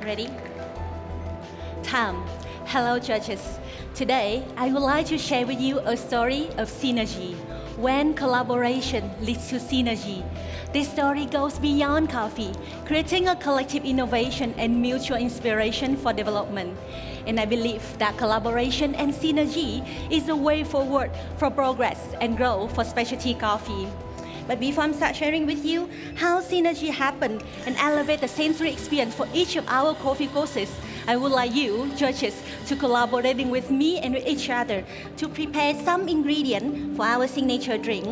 Ready? Time. Hello, judges. Today, I would like to share with you a story of synergy. When collaboration leads to synergy, this story goes beyond coffee, creating a collective innovation and mutual inspiration for development. And I believe that collaboration and synergy is the way forward for progress and growth for specialty coffee. But before I start sharing with you how synergy happened and elevate the sensory experience for each of our coffee courses, I would like you, judges, to collaborating with me and with each other to prepare some ingredient for our signature drink.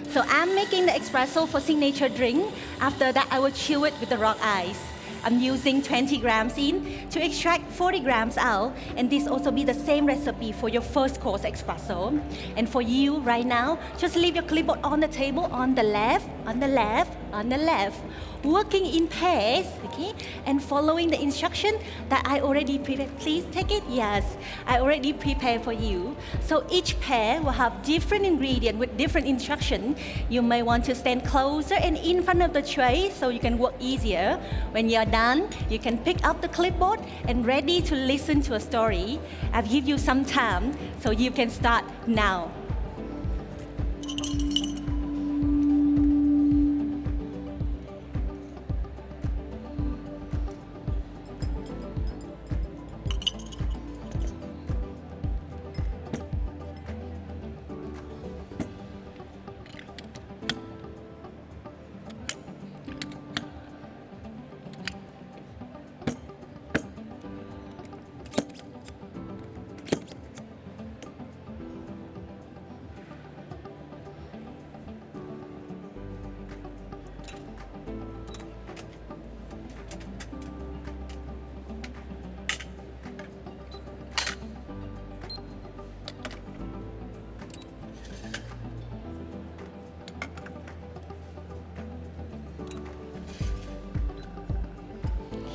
So I'm making the espresso for signature drink. After that, I will chill it with the rock ice. I'm using 20 grams in to extract 40 grams out, and this also be the same recipe for your first course espresso. And for you right now, just leave your clipboard on the table on the left, on the left, on the left, working in pairs, okay, and following the instruction that I already prepared. Please take it. Yes, I already prepared for you. So each pair will have different ingredient with different instruction. You may want to stand closer and in front of the tray so you can work easier. When you're done, you can pick up the clipboard and ready to listen to a story. I've give you some time so you can start now.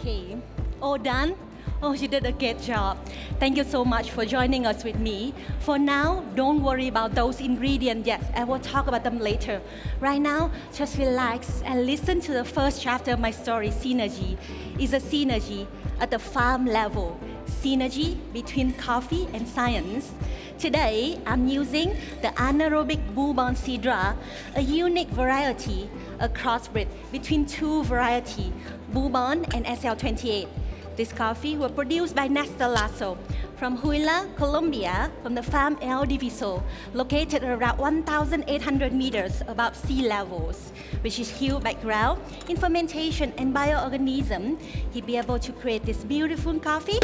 Okay, all done? Oh, you did a great job. Thank you so much for joining us with me. For now, don't worry about those ingredients yet. I will talk about them later. Right now, just relax and listen to the first chapter of my story, Synergy. It's a synergy at the Pham level. Synergy between coffee and science. Today, I'm using the anaerobic bourbon sidra, a unique variety, a crossbreed between two varieties, bourbon and SL28. This coffee was produced by Néstor Lasso from Huila, Colombia, from the Pham El Diviso, located around 1,800 meters above sea levels, which is huge background in fermentation and bioorganism. He'd be able to create this beautiful coffee,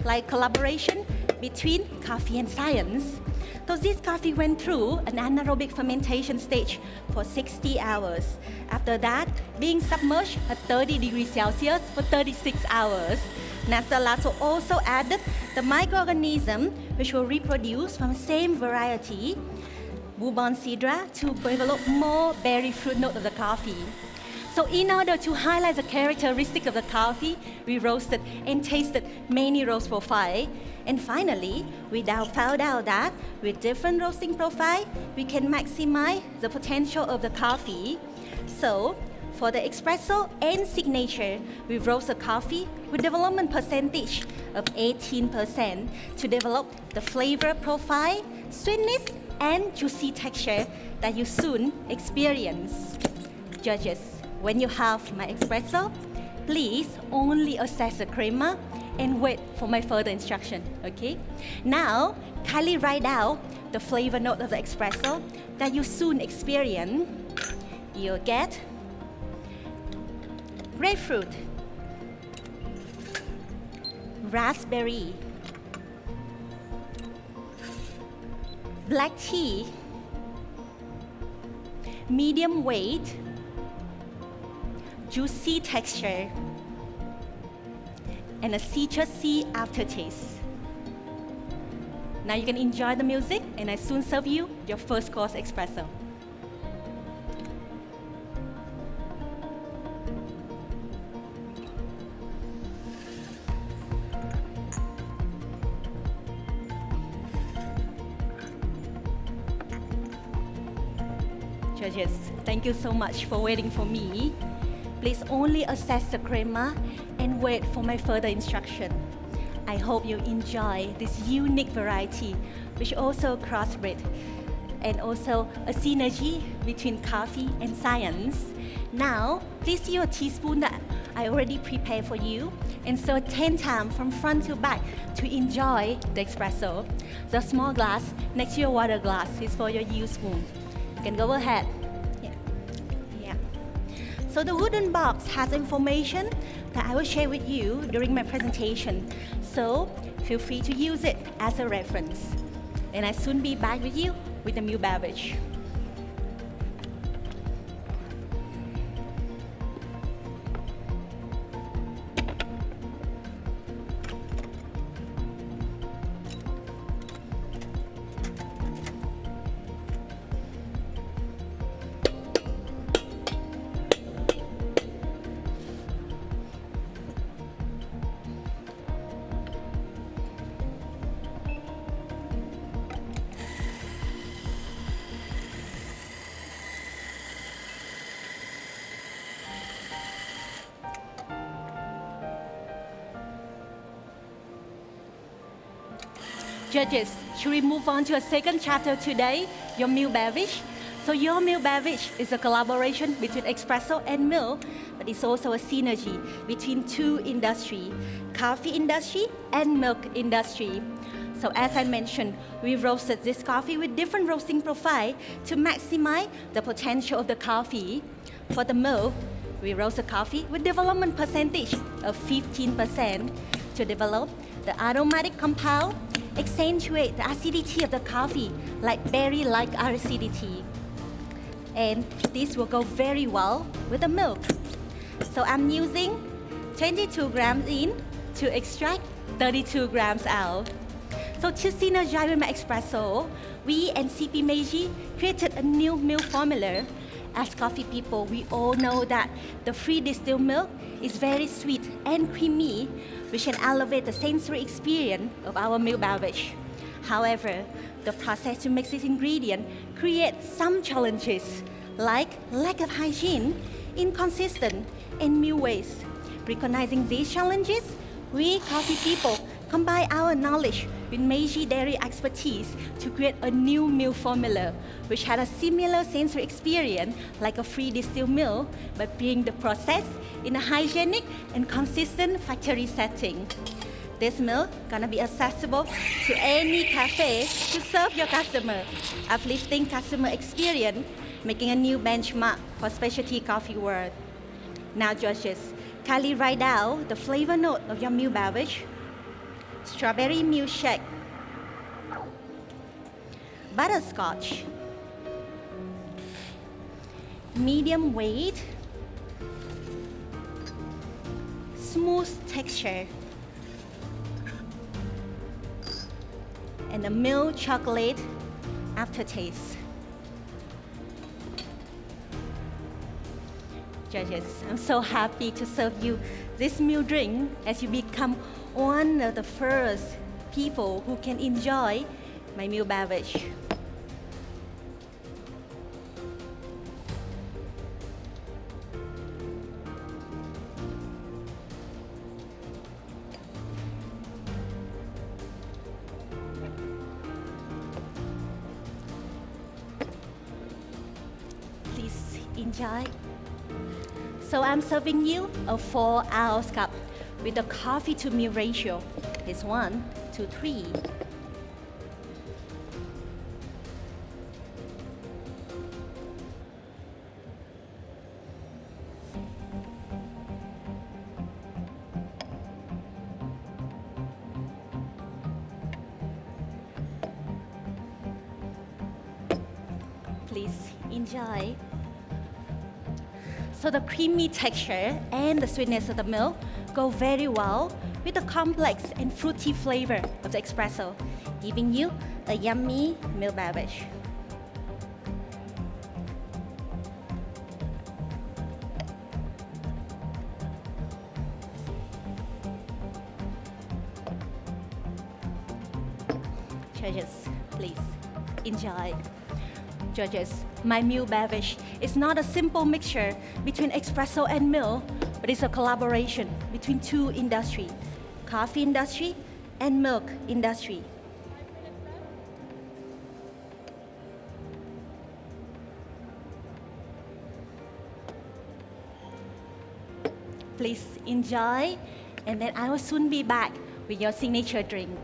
like collaboration between coffee and science. So this coffee went through an anaerobic fermentation stage for 60 hours. After that, being submerged at 30 degrees Celsius for 36 hours. Néstor Lasso also added the microorganism which will reproduce from the same variety, bourbon sidra, to develop more berry fruit note of the coffee. So in order to highlight the characteristic of the coffee, we roasted and tasted many roast profiles. And finally, we found out that with different roasting profile, we can maximize the potential of the coffee. So for the espresso and signature, we roast the coffee with development percentage of 18% to develop the flavor profile, sweetness, and juicy texture that you soon experience. Judges, when you have my espresso, please only assess the crema and wait for my further instruction, okay? Now, kindly write out the flavor note of the espresso that you soon experience. You'll get grapefruit, raspberry, black tea, medium weight, juicy texture, and a citrusy aftertaste. Now you can enjoy the music, and I soon serve you your first course espresso. Judges, thank you so much for waiting for me. Please only assess the crema and wait for my further instruction. I hope you enjoy this unique variety, which also crossbred and also a synergy between coffee and science. Now, please use your teaspoon that I already prepared for you and stir 10 times from front to back to enjoy the espresso. The small glass next to your water glass is for your use spoon. You can go ahead. Yeah. So the wooden box has information that I will share with you during my presentation. So feel free to use it as a reference. And I soon be back with you with a new beverage. Judges, should we move on to a second chapter today, your milk beverage? So your milk beverage is a collaboration between espresso and milk, but it's also a synergy between two industries, coffee industry and milk industry. So as I mentioned, we roasted this coffee with different roasting profile to maximize the potential of the coffee. For the milk, we roast the coffee with development percentage of 15% to develop the aromatic compound, accentuate the acidity of the coffee like berry-like acidity. And this will go very well with the milk. So I'm using 22 grams in to extract 32 grams out. So to synergize with my espresso, we and CP Meiji created a new milk formula. As coffee people, we all know that the free distilled milk is very sweet and creamy, which can elevate the sensory experience of our milk beverage. However, the process to make this ingredient creates some challenges, like lack of hygiene, inconsistent, and milk waste. Recognizing these challenges, we coffee people combine our knowledge with Meiji dairy expertise to create a new milk formula, which had a similar sensory experience like a free distilled milk, but being the process in a hygienic and consistent factory setting. This milk gonna be accessible to any cafe to serve your customer, uplifting customer experience, making a new benchmark for specialty coffee world. Now, judges, kindly write down the flavor note of your milk beverage. Strawberry milkshake, butterscotch, medium weight, smooth texture, and a milk chocolate aftertaste. Judges, I'm so happy to serve you this milk drink as you become one of the first people who can enjoy my milk beverage. Please enjoy. So I'm serving you a 4-ounce cup with the coffee to milk ratio is 1 to 3. Please enjoy. So the creamy texture and the sweetness of the milk go very well with the complex and fruity flavor of the espresso, giving you a yummy milk beverage. Judges, please enjoy. Judges, My new beverage is not a simple mixture between espresso and milk, but it's a collaboration between two industries, coffee industry and milk industry. Please enjoy, and then I will soon be back with your signature drink.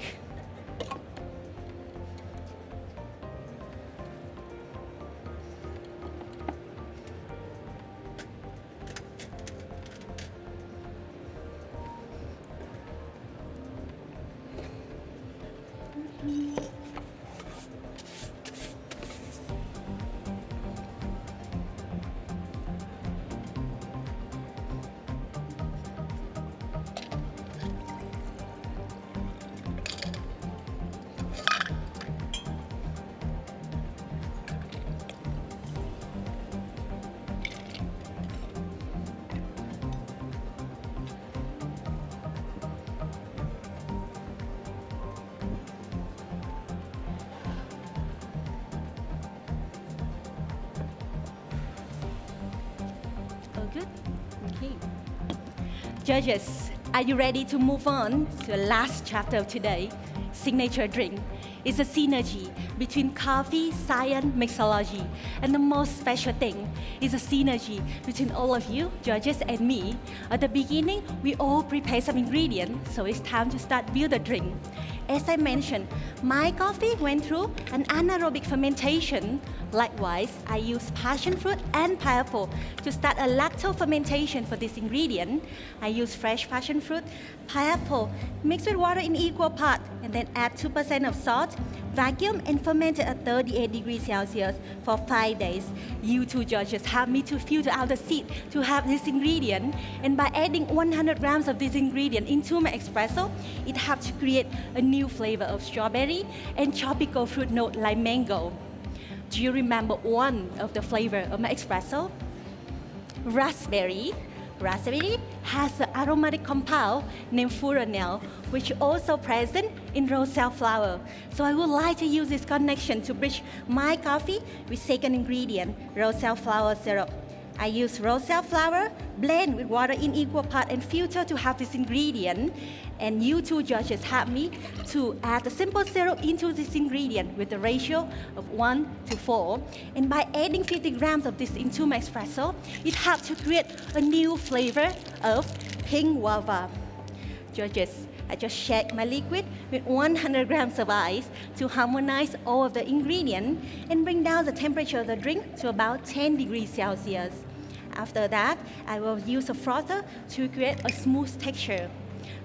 All good? Okay. Judges, are you ready to move on to the last chapter of today? Signature drink is a synergy between coffee, science, mixology. And the most special thing is a synergy between all of you, judges, and me. At the beginning, we all prepare some ingredients, so it's time to start build the drink. As I mentioned, my coffee went through an anaerobic fermentation. Likewise, I use passion fruit and pineapple to start a lacto fermentation for this ingredient. I use fresh passion fruit, pineapple, mixed with water in equal part, and then add 2% of salt, vacuum and ferment it at 38 degrees Celsius for 5 days. You two judges help me to filter out the seed to have this ingredient, and by adding 100 grams of this ingredient into my espresso, it helps to create a new flavor of strawberry and tropical fruit note like mango. Do you remember one of the flavor of my espresso? Raspberry. Raspberry has an aromatic compound named furanel, which is also present in roselle flower. So I would like to use this connection to bridge my coffee with second ingredient, roselle flower syrup. I use roselle flower, blend with water in equal part and filter to have this ingredient. And you two judges help me to add the simple syrup into this ingredient with the ratio of 1 to 4. And by adding 50 grams of this into my espresso, it helps to create a new flavor of pink guava. Judges, I just shake my liquid with 100 grams of ice to harmonize all of the ingredients and bring down the temperature of the drink to about 10 degrees Celsius. After that, I will use a frother to create a smooth texture.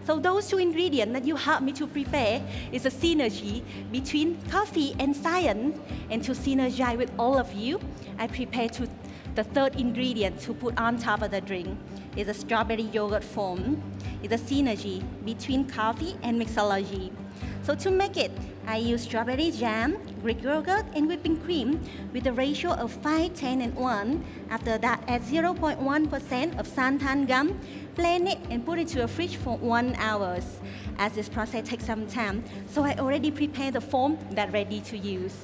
So those two ingredients that you helped me to prepare is a synergy between coffee and science. And to synergize with all of you, I prepared the third ingredient to put on top of the drink. It's a strawberry yogurt foam. It's a synergy between coffee and mixology. So to make it, I use strawberry jam, Greek yogurt, and whipping cream with a ratio of 5, 10, and 1. After that, add 0.1% of santan gum, blend it, and put it to a fridge for 1 hour. As this process takes some time, so I already prepared the foam that's ready to use.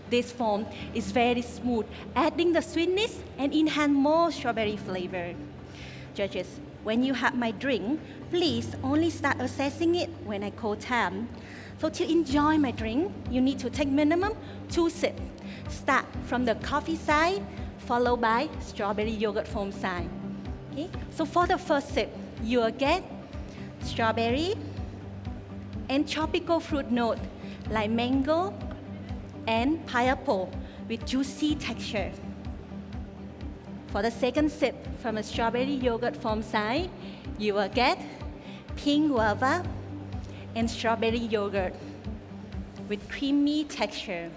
This foam is very smooth, adding the sweetness and enhance more strawberry flavor. Judges, when you have my drink, please only start assessing it when I call time. So to enjoy my drink, you need to take minimum 2 sips. Start from the coffee side, followed by strawberry yogurt foam side. Okay? So for the first sip, you will get strawberry and tropical fruit note like mango and pineapple with juicy texture. For the second sip from a strawberry yogurt foam side, you will get pink guava and strawberry yogurt with creamy texture.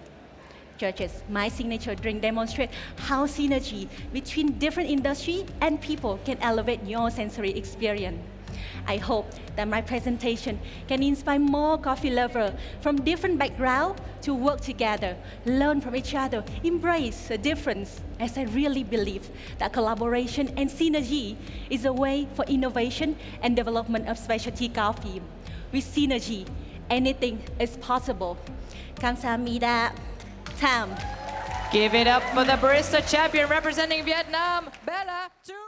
Judges, my signature drink demonstrates how synergy between different industries and people can elevate your sensory experience. I hope that my presentation can inspire more coffee lovers from different backgrounds to work together, learn from each other, embrace the difference, as I really believe that collaboration and synergy is a way for innovation and development of specialty coffee. With synergy, anything is possible. 감사합니다. Pham. Give it up for the Barista champion representing Vietnam, Bella Tu.